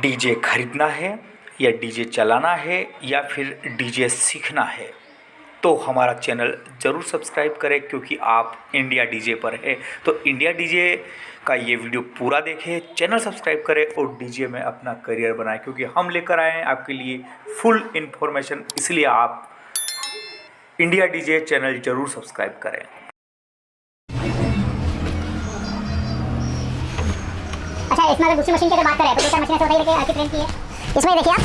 DJ खरीदना है या डीजे चलाना है या फिर डीजे सीखना है तो हमारा चैनल ज़रूर सब्सक्राइब करें, क्योंकि आप इंडिया डीजे पर है। तो इंडिया डीजे का ये वीडियो पूरा देखें, चैनल सब्सक्राइब करें और डीजे में अपना करियर बनाएं, क्योंकि हम लेकर आए हैं आपके लिए फुल इन्फॉर्मेशन। इसलिए आप इंडिया डीजे चैनल ज़रूर सब्सक्राइब करें। अच्छा, इसमें अगर दूसरी मशीन की अगर बात करें तो दूसरी मशीन से बताइए कि ट्रेन की है। इसमें देखिए आप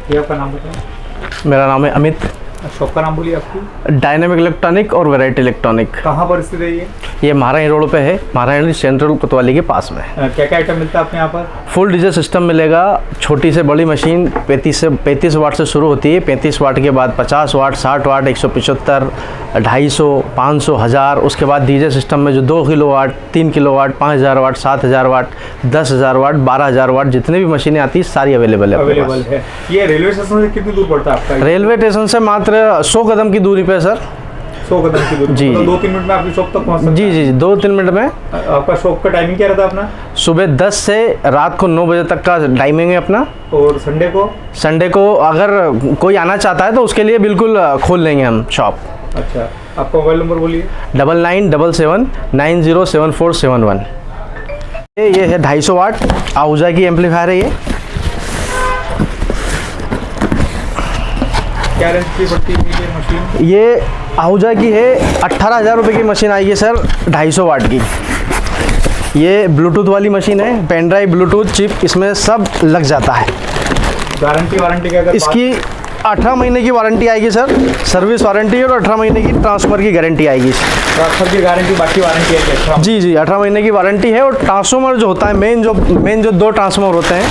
ये आपका नाम बताएं। मेरा नाम है अमित। शॉप का नाम बोलिए आपकी। डायनामिक इलेक्ट्रॉनिक और वैरायटी इलेक्ट्रॉनिक। कहाँ पर स्थित है ये महारानी रोड पे है, महारानी सेंट्रल कोतवाली के पास में। क्या क्या आइटम मिलता है आपके यहाँ पर? फुल डीजे सिस्टम मिलेगा। छोटी से बड़ी मशीन 35 वाट से शुरू होती है। 35 वाट के बाद 50 वाट, 60 वाट, 175, 250, 500, 1000। उसके बाद डीजे सिस्टम में जो 2 किलोवाट, 3 किलोवाट, 5000 वाट, 7000 वाट, 10000 वाट, 12000 वाट जितनी भी मशीनें आती है सारी अवेलेबल है। ये रेलवे स्टेशन से कितनी दूर पड़ता है आपका? रेलवे स्टेशन से मात्र 100 कदम की दूरी पे सर। 100 कदम की दूरी। जी, तो 2-3 मिनट में आपकी शॉप तक पहुंच सकते हैं? जी, 2-3 मिनट में। आपका शॉप का टाइमिंग क्या रहता है अपना? सुबह 10 से रात को 9 बजे तक का टाइमिंग है अपना। और संडे को? संडे को अगर कोई आना चाहता है तो उसके लिए बिल्कुल खोल लेंगे हम शॉप। अच्छा, आपका मोबाइल नंबर बोलिए। 9977 907471। ये है 250 वाट आहूजा की एम्पलीफायर है। ये क्या रेंज की पड़ती है ये मशीन? ये आहूजा की है। 18,000 रुपये की मशीन आएगी सर, 250 वाट की। ये ब्लूटूथ वाली मशीन है, पेन ड्राइव, ब्लूटूथ चिप इसमें सब लग जाता है। गारंटी वारंटी क्या? इसकी 18 महीने की वारंटी आएगी सर, सर्विस वारंटी, और 18 महीने की ट्रांसफर की गारंटी आएगी। ट्रांसफर की गारंटी, बाकी वारंटी है? जी, 18 महीने की वारंटी है। और ट्रांसफार्मर जो होता है, मेन जो 2 ट्रांसफार्मर होते हैं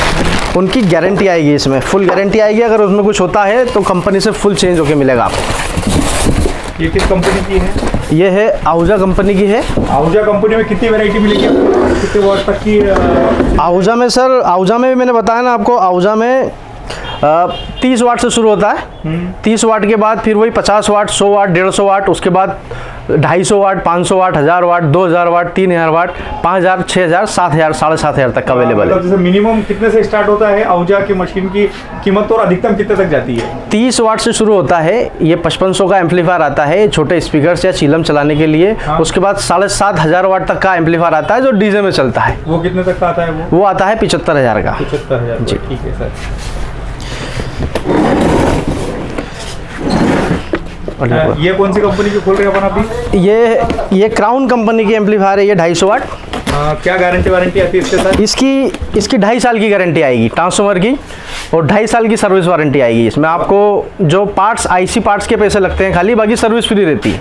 उनकी गारंटी आएगी इसमें, फुल गारंटी आएगी। अगर उसमें कुछ होता है तो कंपनी से फुल चेंज होके मिलेगा आपको। ये किस कंपनी की है? ये है आहूजा कंपनी की है। आहूजा कंपनी में कितनी वैरायटी मिलेगी आपको? कितने वाट तक की? आहूजा में सर, आहूजा में भी मैंने बताया ना आपको, आहूजा में 30 वाट से शुरू होता है। 30 वाट के बाद फिर वही 50 वाट, 100 वाट, 150 वाट, उसके बाद 250 वाट, 500 वाट, 1000 वाट, 2000 वाट, 3000 वाट, 5000, 6000, 7000, 7500 तक का अवेलेबल है। जैसे मिनिमम कितने से स्टार्ट होता है आहूजा की मशीन की कीमत, और अधिकतम कितने तक जाती है? 30 वाट से शुरू होता है। ये 5500 का एम्पलीफायर आता है छोटे स्पीकर से या चीलम चलाने के लिए। हाँ। उसके बाद 7500 वाट तक का एम्पलीफायर आता है जो डीजे में चलता है। वो कितने तक का आता है? वो आता है 75,000 का। 75,000। जी, ठीक है सर। ये कौन सी कंपनी की खोल रहे हैं अपन अभी? ये क्राउन कंपनी की एम्पलीफायर है। ये 250 वाट। क्या गारंटी वारंटी आती है इसके साथ? इसकी 2.5 साल की गारंटी आएगी ट्रांसफार्मर की, और 2.5 साल की सर्विस वारंटी आएगी। इसमें आपको जो पार्ट्स, आईसी पार्ट्स के पैसे लगते हैं खाली, बाकी सर्विस फ्री रहती है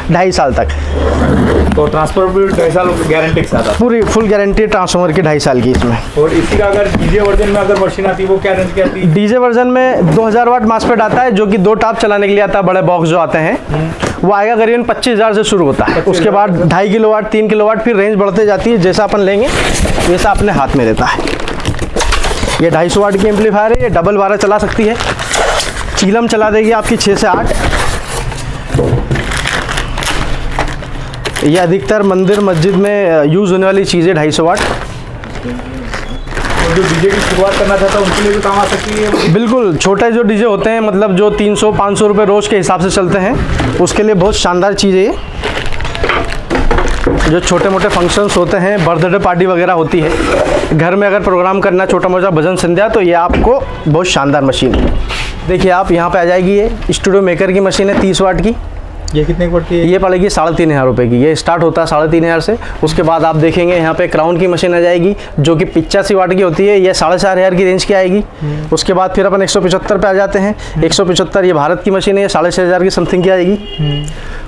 2.5 साल तक। तो ट्रांसफार्मर भी 2.5 साल गारंटी के साथ? पूरी फुल गारंटी ट्रांसफार्मर की 2.5 साल की इसमें। और इसी का अगर डीजे वर्जन में अगर मशीन आती है वो क्या रेंज की आती है? डीजे वर्जन में 2000 वाट मासफेट आता है, जो कि 2 टाप चलाने के लिए आता है। बड़े बॉक्स जो आते हैं वो आएगा करीबन 25,000 से शुरू होता है। उसके बाद 2.5 किलोवाट, 3 किलोवाट, फिर रेंज बढ़ते जाती है। जैसा अपन लेंगे वैसा अपने हाथ में रहता है। ये 250 वाट की एम्पलीफायर है। ये डबल 12 चला सकती है, चीलम चला देगी आपकी 6 से 8। ये अधिकतर मंदिर मस्जिद में यूज़ होने वाली चीज़ है 250 वाट। जो डीजे की शुरुआत करना चाहता है उनके लिए भी काम आ सकती है? बिल्कुल। छोटे जो डीजे होते हैं, मतलब जो 300-500 रुपये रोज़ के हिसाब से चलते हैं, उसके लिए बहुत शानदार चीज़ है ये। जो छोटे मोटे फंक्शंस होते हैं, बर्थडे पार्टी वगैरह होती है, घर में अगर प्रोग्राम करना, छोटा मोटा भजन संध्या, तो ये आपको बहुत शानदार मशीन है। देखिए आप यहाँ पे आ जाएगी। ये स्टूडियो मेकर की मशीन है 30 वाट की। ये कितने की पड़ती है? ये पड़ेगी 3500 रुपये की। ये स्टार्ट होता है 3500 से। उसके बाद आप देखेंगे यहाँ पे क्राउन की मशीन आ जाएगी जो कि 85 वाट की होती है। ये 4500 की रेंज की आएगी। उसके बाद फिर अपन 175 पे आ जाते हैं। 175 ये भारत की मशीन है, ये 6500 की समथिंग की आएगी।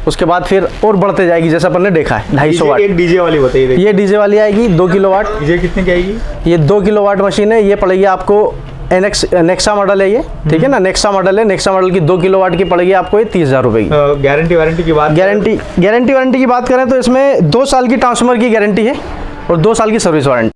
उसके बाद फिर और बढ़ते जाएगी, जैसा अपन ने देखा है 250 वाट। एक डीजे वाली बताइए। ये डीजे वाली आएगी 2 किलोवाट। ये कितने की आएगी? ये 2 किलोवाट मशीन है। ये पड़ेगी आपको नेक्सा मॉडल है ये, ठीक है ना, नेक्सा मॉडल है। नेक्सा मॉडल की 2 किलोवाट की पड़ेगी आपको ये 30,000 रुपये की। गारंटी वारंटी की बात गारंटी वारंटी की बात करें तो इसमें 2 साल की ट्रांसफार्मर की गारंटी है और 2 साल की सर्विस वारंटी।